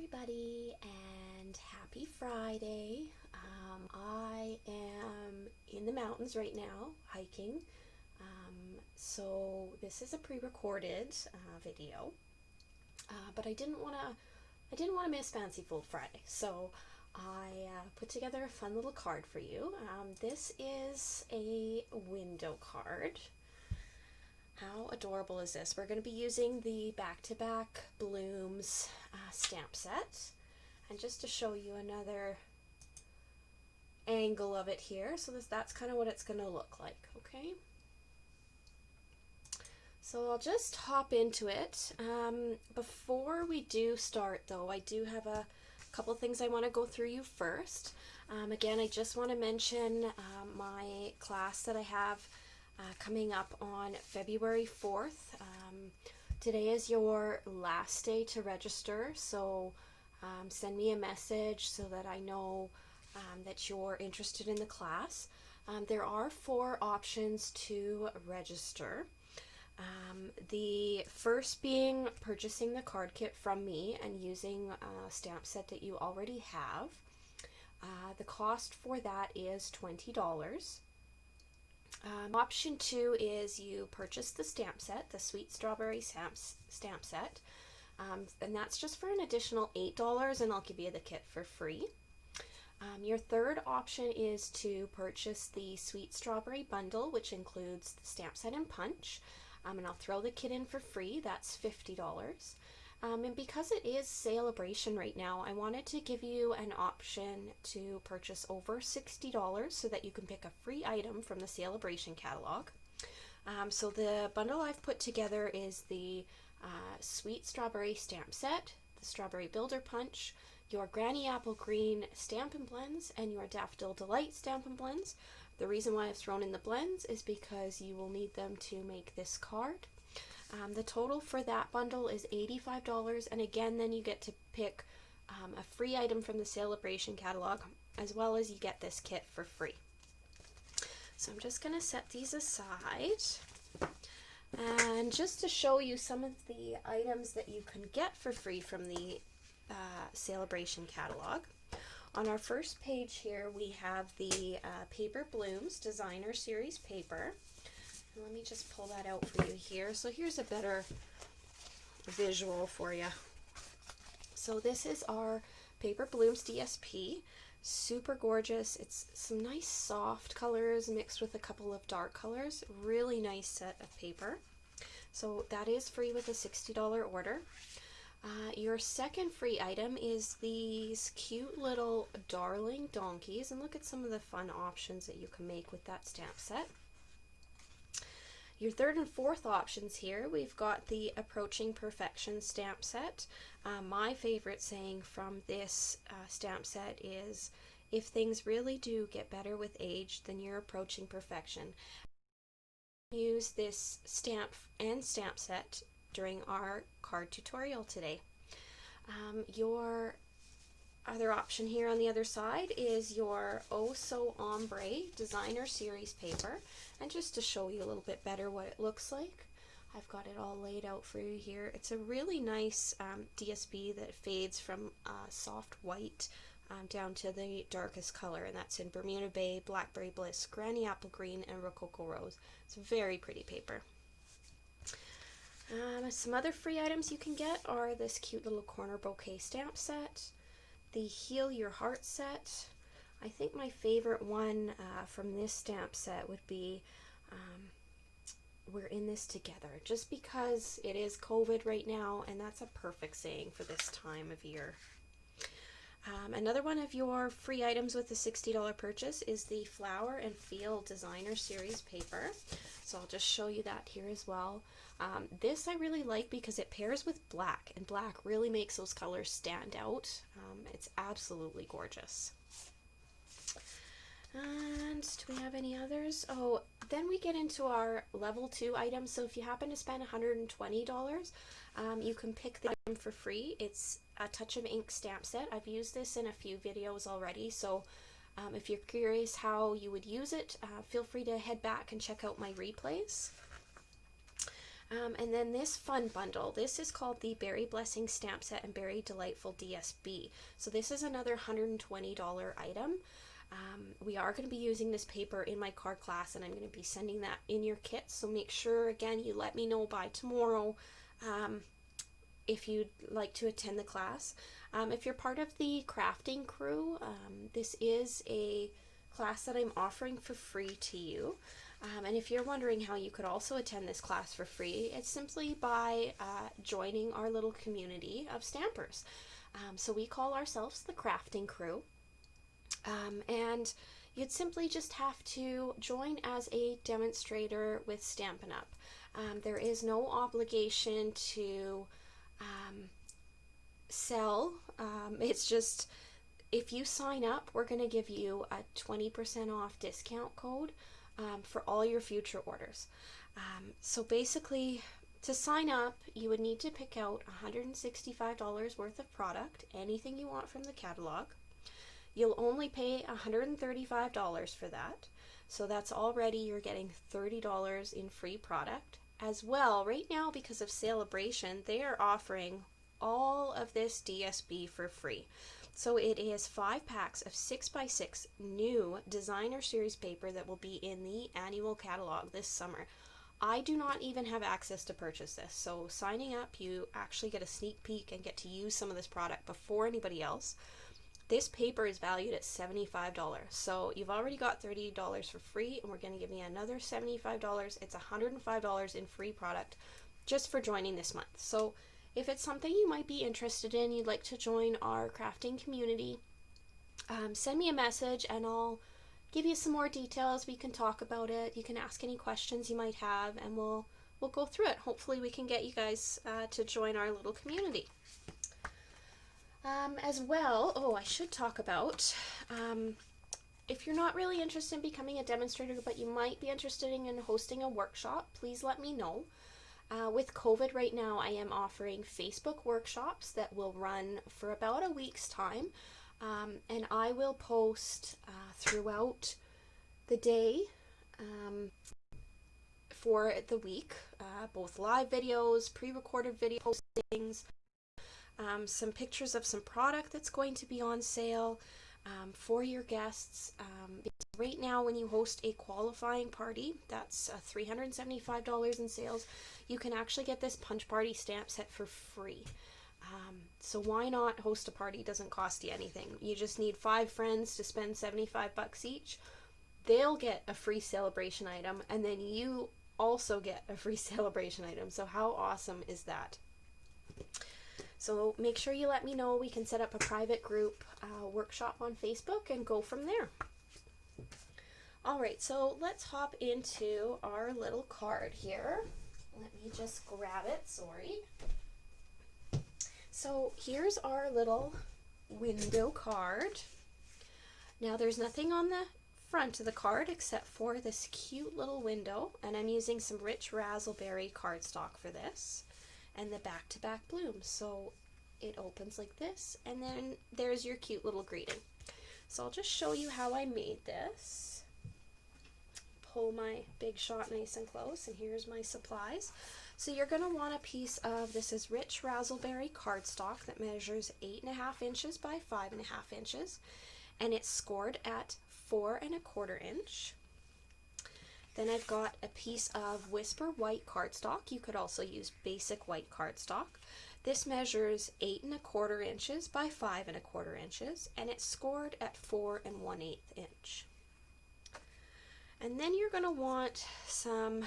everybody, and happy Friday. I am in the mountains right now hiking, so this is a pre-recorded video, but I didn't want to miss Fancy Fold Friday, so I put together a fun little card for you. This is a window card. How adorable is this? We're going to be using the back-to-back blooms stamp set. And just to show you another angle of it here, so that's kind of what it's going to look like, okay? So I'll just hop into it. Before we do start though, I do have a couple things I want to go through you first. Again, I just want to mention my class that I have coming up on February 4th. Today is your last day to register, so send me a message so that I know that you're interested in the class. There are 4 options to register. The first being purchasing the card kit from me and using a stamp set that you already have. The cost for that is $20. Option 2 is you purchase the stamp set, the Sweet Strawberry stamp set, and that's just for an additional $8, and I'll give you the kit for free. Your third option is to purchase the Sweet Strawberry bundle, which includes the stamp set and punch, and I'll throw the kit in for free. That's $50. And because it is Sale-a-bration right now, I wanted to give you an option to purchase over $60 so that you can pick a free item from the Sale-a-bration catalog. So the bundle I've put together is the Sweet Strawberry stamp set, the Strawberry Builder Punch, your Granny Apple Green Stampin' Blends, and your Daffodil Delight Stampin' Blends. The reason why I've thrown in the blends is because you will need them to make this card. The total for that bundle is $85, and again, then you get to pick a free item from the Sale-a-bration catalog, as well as you get this kit for free. So I'm just going to set these aside, and just to show you some of the items that you can get for free from the Sale-a-bration catalog. On our first page here, we have the Paper Blooms Designer Series paper. Let me just pull that out for you here. So here's a better visual for you. So this is our Paper Blooms DSP. Super gorgeous. It's some nice soft colors mixed with a couple of dark colors. Really nice set of paper. So that is free with a $60 order. Your second free item is these cute little darling donkeys. And look at some of the fun options that you can make with that stamp set. Your third and fourth options here, we've got the Approaching Perfection stamp set. My favorite saying from this stamp set is, if things really do get better with age, then you're approaching perfection. Use this stamp and stamp set during our card tutorial today. Your other option here on the other side is your Oh So Ombre Designer Series paper, and just to show you a little bit better what it looks like, I've got it all laid out for you here. It's a really nice DSP that fades from soft white down to the darkest color, and that's in Bermuda Bay, Blackberry Bliss, Granny Apple Green, and Rococo Rose. It's a very pretty paper. Some other free items you can get are this cute little corner bouquet stamp set, the Heal Your Heart set. I think my favorite one from this stamp set would be We're in this together, just because it is COVID right now, and that's a perfect saying for this time of year. Another one of your free items with the $60 purchase is the Flower and Feel Designer Series paper. So I'll just show you that here as well. This I really like because it pairs with black, and black really makes those colors stand out. It's absolutely gorgeous. And do we have any others? Oh, then we get into our level 2 items. So if you happen to spend $120, you can pick the item for free. It's a Touch of Ink stamp set. I've used this in a few videos already, so if you're curious how you would use it, feel free to head back and check out my replays. And then this fun bundle, this is called the Berry Blessing Stamp Set and Berry Delightful DSB. So this is another $120 item. We are going to be using this paper in my card class, and I'm going to be sending that in your kit. So make sure, again, you let me know by tomorrow if you'd like to attend the class. If you're part of the crafting crew, this is a class that I'm offering for free to you. And if you're wondering how you could also attend this class for free, it's simply by joining our little community of stampers. So we call ourselves the crafting crew. And you'd simply just have to join as a demonstrator with Stampin' Up. There is no obligation to sell. It's just, if you sign up, we're going to give you a 20% off discount code for all your future orders. So basically, to sign up, you would need to pick out $165 worth of product, anything you want from the catalog. You'll only pay $135 for that. So that's already, you're getting $30 in free product. As well, right now, because of Sale-a-bration, they are offering all of this DSB for free. So it is 5 packs of 6x6 new designer series paper that will be in the annual catalog this summer. I do not even have access to purchase this. So signing up, you actually get a sneak peek and get to use some of this product before anybody else. This paper is valued at $75. So you've already got $30 for free, and we're going to give you another $75. It's $105 in free product just for joining this month. So if it's something you might be interested in, you'd like to join our crafting community, send me a message and I'll give you some more details. We can talk about it. You can ask any questions you might have, and we'll go through it. Hopefully we can get you guys to join our little community. As well, I should talk about, if you're not really interested in becoming a demonstrator, but you might be interested in hosting a workshop, please let me know. With COVID right now, I am offering Facebook workshops that will run for about a week's time, and I will post throughout the day for the week, both live videos, pre-recorded video postings, some pictures of some product that's going to be on sale for your guests. Right now, when you host a qualifying party, that's $375 in sales, you can actually get this Punch Party stamp set for free. So why not host a party? It doesn't cost you anything. You just need 5 friends to spend $75 each. They'll get a free Sale-a-bration item, and then you also get a free Sale-a-bration item. So how awesome is that? So make sure you let me know. We can set up a private group workshop on Facebook and go from there. Alright, so let's hop into our little card here. Let me just grab it, sorry. So here's our little window card. Now there's nothing on the front of the card except for this cute little window, and I'm using some rich raspberry cardstock for this, and the back-to-back blooms. So it opens like this, and then there's your cute little greeting. So I'll just show you how I made this. Pull my big shot nice and close, and here's my supplies. So you're going to want a piece of, this is rich raspberry cardstock that measures 8.5 inches by 5.5 inches, and it's scored at 4.25 inch. Then I've got a piece of Whisper white cardstock. You could also use basic white cardstock. This measures 8.25 inches by 5.25 inches, and it's scored at 4.1/8 inch. And then you're going to want some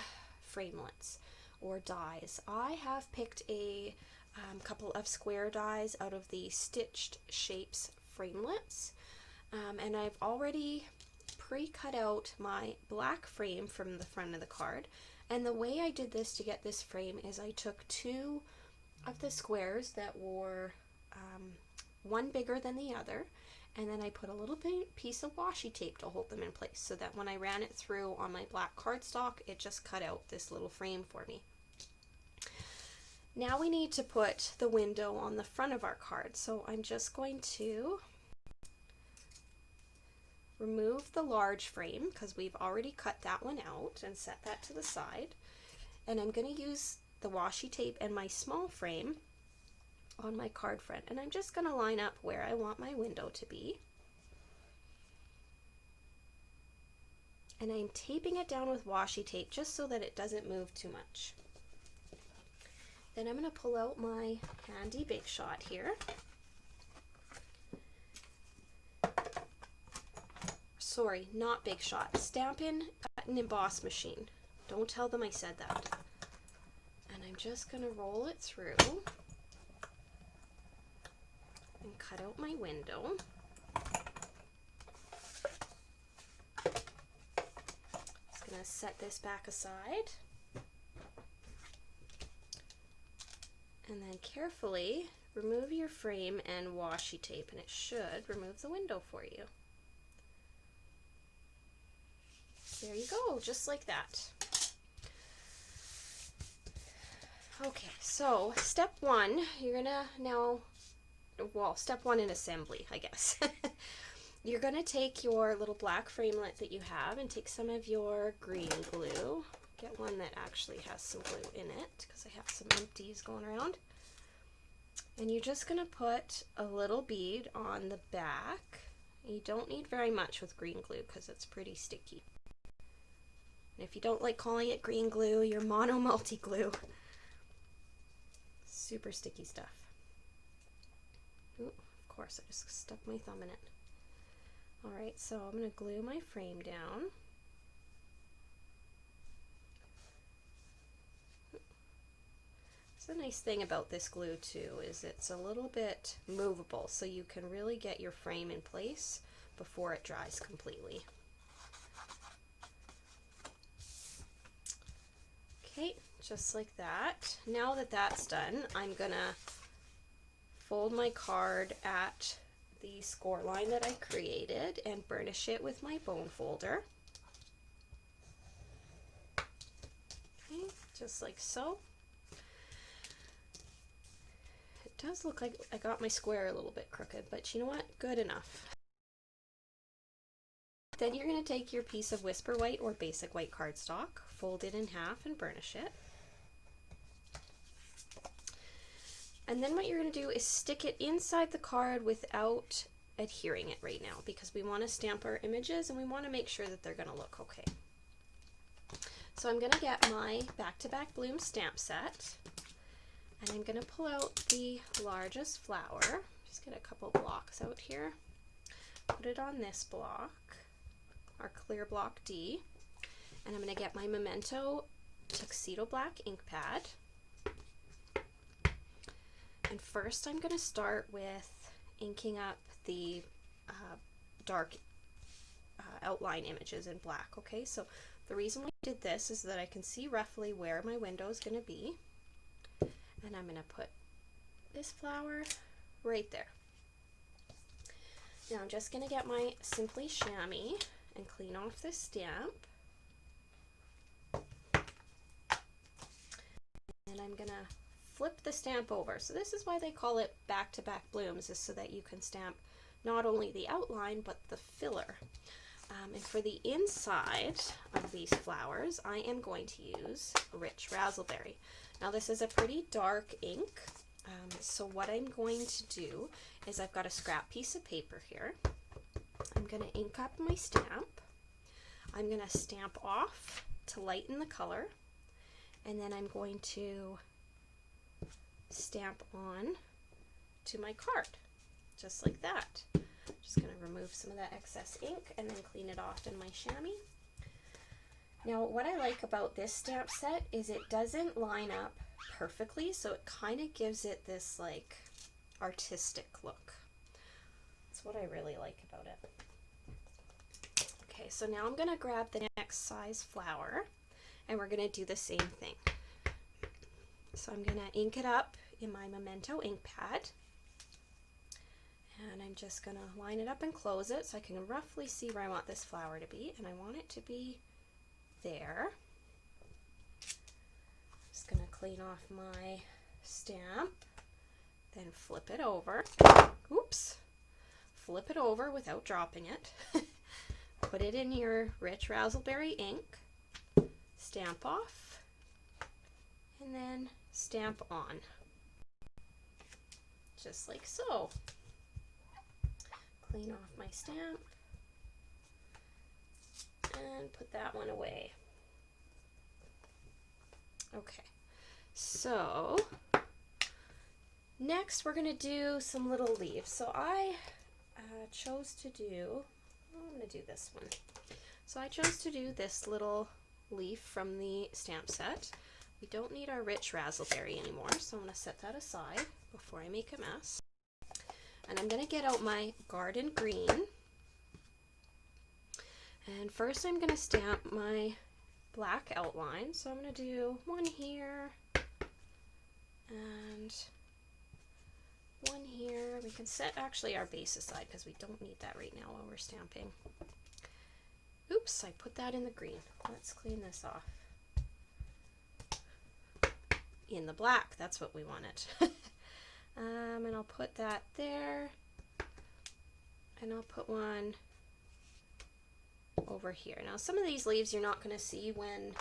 framelits or dies. I have picked a couple of square dies out of the Stitched Shapes framelits, and I've already pre-cut out my black frame from the front of the card. And the way I did this to get this frame is I took 2 of the squares that were one bigger than the other, and then I put a little piece of washi tape to hold them in place, so that when I ran it through on my black cardstock, it just cut out this little frame for me. Now we need to put the window on the front of our card, so I'm just going to remove the large frame because we've already cut that one out and set that to the side, and I'm going to use the washi tape and my small frame on my card front, and I'm just going to line up where I want my window to be. And I'm taping it down with washi tape just so that it doesn't move too much. Then I'm going to pull out my handy Big Shot here. Sorry, not Big Shot. Stampin' Cut and Emboss machine. Don't tell them I said that. And I'm just going to roll it through and cut out my window. Just going to set this back aside. And then carefully remove your frame and washi tape, and it should remove the window for you. There you go, just like that. Okay, so step one, you're gonna now, well, step one in assembly, I guess. You're gonna take your little black framelit that you have and take some of your green glue. Get one that actually has some glue in it, because I have some empties going around. And you're just gonna put a little bead on the back. You don't need very much with green glue because it's pretty sticky. And if you don't like calling it green glue, your mono multi glue. Super sticky stuff. Ooh, of course, I just stuck my thumb in it. Alright, so I'm going to glue my frame down. The nice thing about this glue too is it's a little bit movable, so you can really get your frame in place before it dries completely. Okay, just like that. Now that that's done, I'm gonna fold my card at the score line that I created and burnish it with my bone folder. Okay, just like so. It does look like I got my square a little bit crooked, but you know what? Good enough. Then you're going to take your piece of Whisper White or basic white cardstock, fold it in half and burnish it. And then what you're going to do is stick it inside the card without adhering it right now, because we want to stamp our images and we want to make sure that they're going to look okay. So I'm going to get my back-to-back bloom stamp set. And I'm going to pull out the largest flower, just get a couple blocks out here, put it on this block, our clear block D, and I'm going to get my Memento Tuxedo Black ink pad. And first I'm going to start with inking up the dark outline images in black. Okay, so the reason we did this is that I can see roughly where my window is going to be. And I'm going to put this flower right there. Now I'm just going to get my Simply Chamois and clean off this stamp. And I'm going to flip the stamp over. So this is why they call it back-to-back blooms, is so that you can stamp not only the outline but the filler. And for the inside of these flowers, I am going to use Rich Razzleberry. Now this is a pretty dark ink, so what I'm going to do is I've got a scrap piece of paper here. I'm going to ink up my stamp. I'm going to stamp off to lighten the color, and then I'm going to stamp on to my card, just like that. Just going to remove some of that excess ink and then clean it off in my chamois. Now what I like about this stamp set is it doesn't line up perfectly, so it kind of gives it this like artistic look. That's what I really like about it. Okay, so now I'm going to grab the next size flower and we're going to do the same thing. So I'm going to ink it up in my Memento ink pad. And I'm just going to line it up and close it so I can roughly see where I want this flower to be, and I want it to be there. Just going to clean off my stamp, then flip it over. Oops! Flip it over without dropping it. Put it in your Rich Razzleberry ink, stamp off, and then stamp on, just like so. Clean off my stamp and put that one away. Okay, so next we're going to do some little leaves. So I chose to do, I'm going to do this one. So I chose to do this little leaf from the stamp set. We don't need our rich razzleberry anymore, so I'm going to set that aside before I make a mess. And I'm going to get out my garden green. And first I'm going to stamp my black outline. So I'm going to do one here and one here. We can set actually our base aside because we don't need that right now while we're stamping. Oops, I put that in the green. Let's clean this off. In the black, that's what we wanted. And I'll put that there, and I'll put one over here. Now some of these leaves you're not going to see when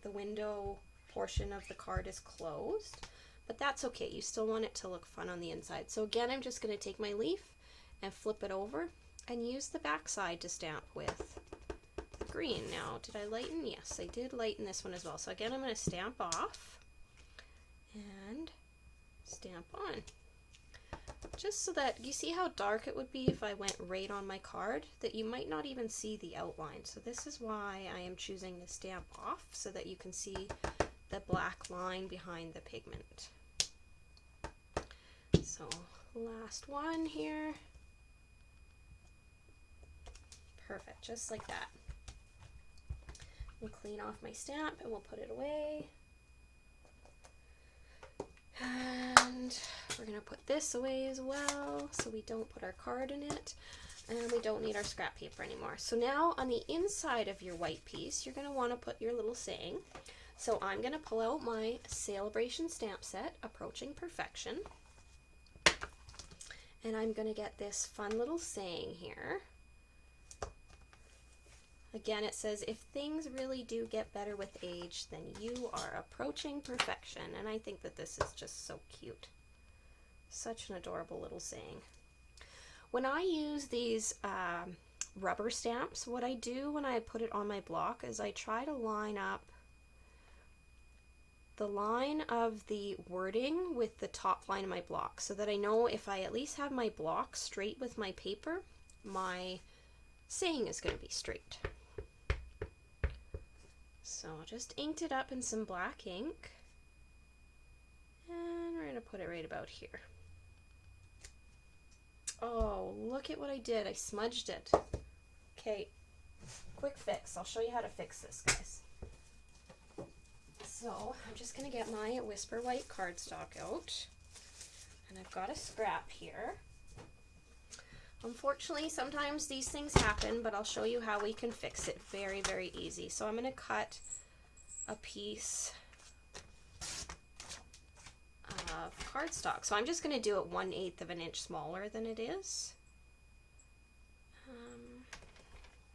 the window portion of the card is closed, but that's okay. You still want it to look fun on the inside. So again, I'm just going to take my leaf and flip it over and use the back side to stamp with the green. Now, did I lighten? Yes, I did lighten this one as well. So again, I'm going to stamp off and stamp on, just so that you see how dark it would be if I went right on my card, that you might not even see the outline. So this is why I am choosing to stamp off, so that you can see the black line behind the pigment. So last one here. Perfect, just like that. We'll clean off my stamp and we'll put it away. And we're going to put this away as well, so we don't put our card in it, and we don't need our scrap paper anymore. So now on the inside of your white piece, you're going to want to put your little saying. So I'm going to pull out my Sale-a-bration stamp set, Approaching Perfection, and I'm going to get this fun little saying here. Again, it says, if things really do get better with age, then you are approaching perfection. And I think that this is just so cute. Such an adorable little saying. When I use these rubber stamps, what I do when I put it on my block is I try to line up the line of the wording with the top line of my block, so that I know if I at least have my block straight with my paper, my saying is going to be straight. So I just inked it up in some black ink, and we're going to put it right about here. Oh, look at what I did. I smudged it. Okay, quick fix. I'll show you how to fix this, guys. So I'm just going to get my Whisper White cardstock out, and I've got a scrap here. Unfortunately, sometimes these things happen, but I'll show you how we can fix it very, very easy. So I'm going to cut a piece of cardstock. So I'm just going to do it 1/8 of an inch smaller than it is.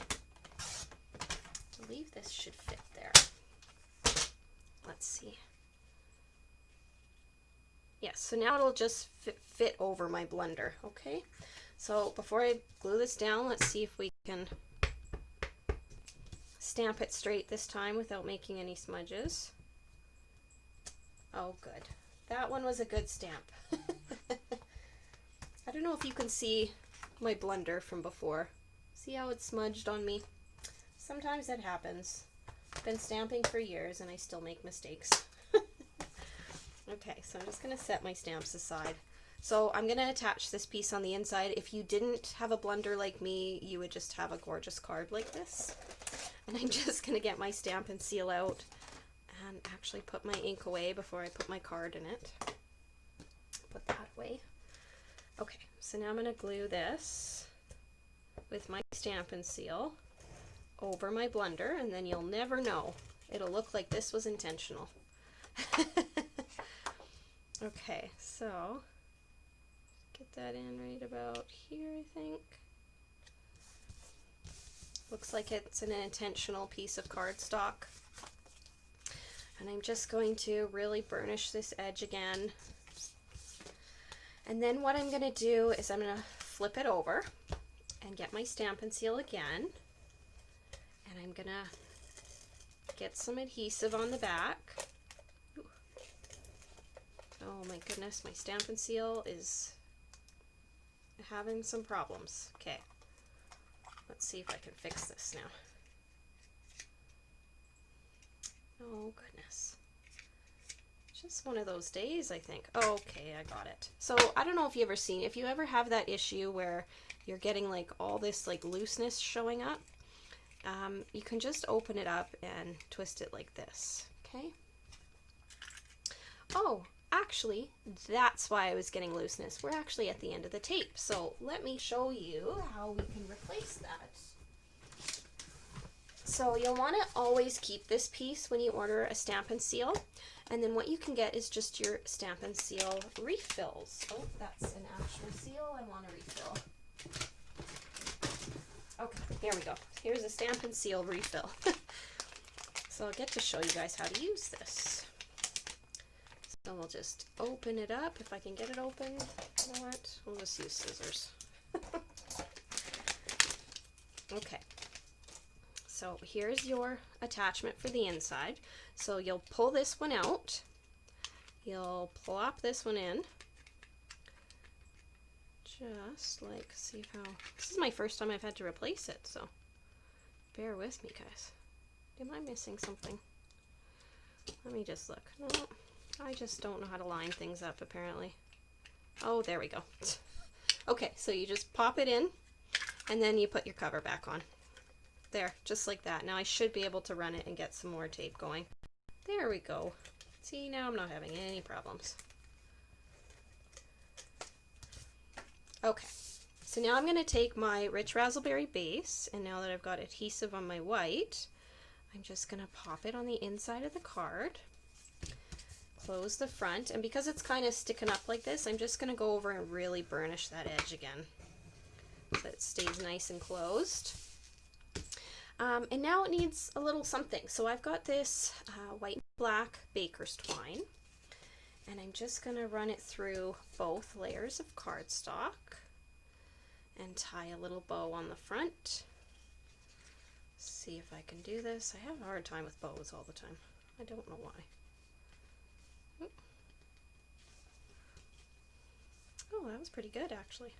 I believe this should fit there. Let's see. Yes, so now it'll just fit over my blender, okay? So before I glue this down, let's see if we can stamp it straight this time without making any smudges. Oh, good. That one was a good stamp. I don't know if you can see my blender from before. See how it's smudged on me? Sometimes that happens. I've been stamping for years and I still make mistakes. Okay, so I'm just going to set my stamps aside. So I'm going to attach this piece on the inside. If you didn't have a blender like me, you would just have a gorgeous card like this. And I'm just going to get my stamp and seal out and actually put my ink away before I put my card in it. Put that away. Okay, so now I'm going to glue this with my stamp and seal over my blender, and then you'll never know. It'll look like this was intentional. Okay, so get that in right about here, I think. Looks like it's an intentional piece of cardstock. And I'm just going to really burnish this edge again. And then what I'm going to do is I'm going to flip it over and get my Stampin' Seal again. And I'm going to get some adhesive on the back. Ooh. Oh my goodness, my Stampin' Seal is having some problems. Okay, let's see if I can fix this now. Oh goodness. Just one of those days, I think. Okay, I got it. So I don't know if you ever seen, if you ever have that issue where you're getting like all this like looseness showing up, you can just open it up and twist it like this, okay? Oh, actually, that's why I was getting looseness. We're actually at the end of the tape. So let me show you how we can replace that. So you'll want to always keep this piece when you order a Stampin' Seal. And then what you can get is just your Stampin' Seal refills. Oh, that's an actual seal. I want a refill. Okay, here we go. Here's a Stampin' Seal refill. So I'll get to show you guys how to use this. So we'll just open it up. If I can get it open, you know what? We'll just use scissors. Okay. So here's your attachment for the inside. So you'll pull this one out. You'll plop this one in. Just like, see how, this is my first time I've had to replace it, so bear with me, guys. Am I missing something? Let me just look. No, I just don't know how to line things up, apparently. Oh, there we go. Okay, so you just pop it in, and then you put your cover back on. There, just like that. Now I should be able to run it and get some more tape going. There we go. See, now I'm not having any problems. Okay, so now I'm going to take my Rich Razzleberry base, and now that I've got adhesive on my white, I'm just going to pop it on the inside of the card. Close the front, and because it's kind of sticking up like this, I'm just going to go over and really burnish that edge again so it stays nice and closed. And now it needs a little something. So I've got this white and black baker's twine, and I'm just going to run it through both layers of cardstock and tie a little bow on the front. See if I can do this. I have a hard time with bows all the time. I don't know why. Oh, that was pretty good actually.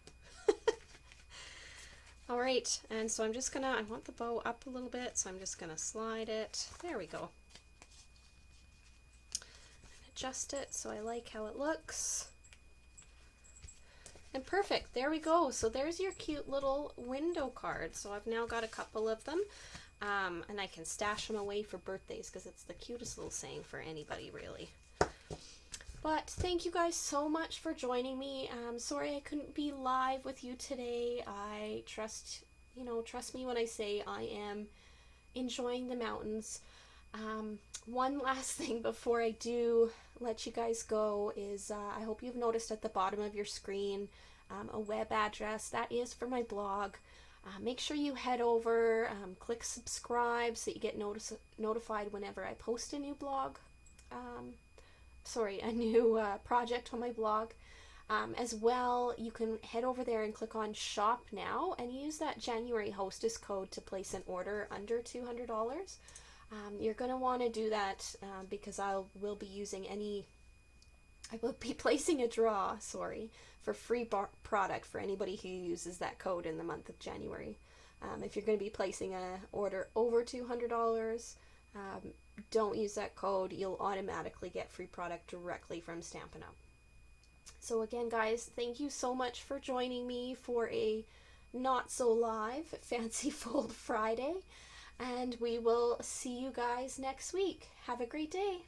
All right, and so I'm just gonna, I want the bow up a little bit, so I'm just gonna slide it. There we go. And adjust it so I like how it looks. And perfect, there we go. So there's your cute little window card. So I've now got a couple of them, and I can stash them away for birthdays because it's the cutest little saying for anybody, really. But thank you guys so much for joining me. Sorry I couldn't be live with you today. I trust me when I say I am enjoying the mountains. One last thing before I do let you guys go is I hope you've noticed at the bottom of your screen a web address. That is for my blog. Make sure you head over, click subscribe so you get notified whenever I post a new blog. A new project on my blog. As well, you can head over there and click on shop now and use that January hostess code to place an order under $200. You're going to want to do that because I will be placing a draw, for free product for anybody who uses that code in the month of January. If you're going to be placing an order over $200, don't use that code. You'll automatically get free product directly from Stampin' Up. So again, guys, thank you so much for joining me for a not so live Fancy Fold Friday, and we will see you guys next week. Have a great day.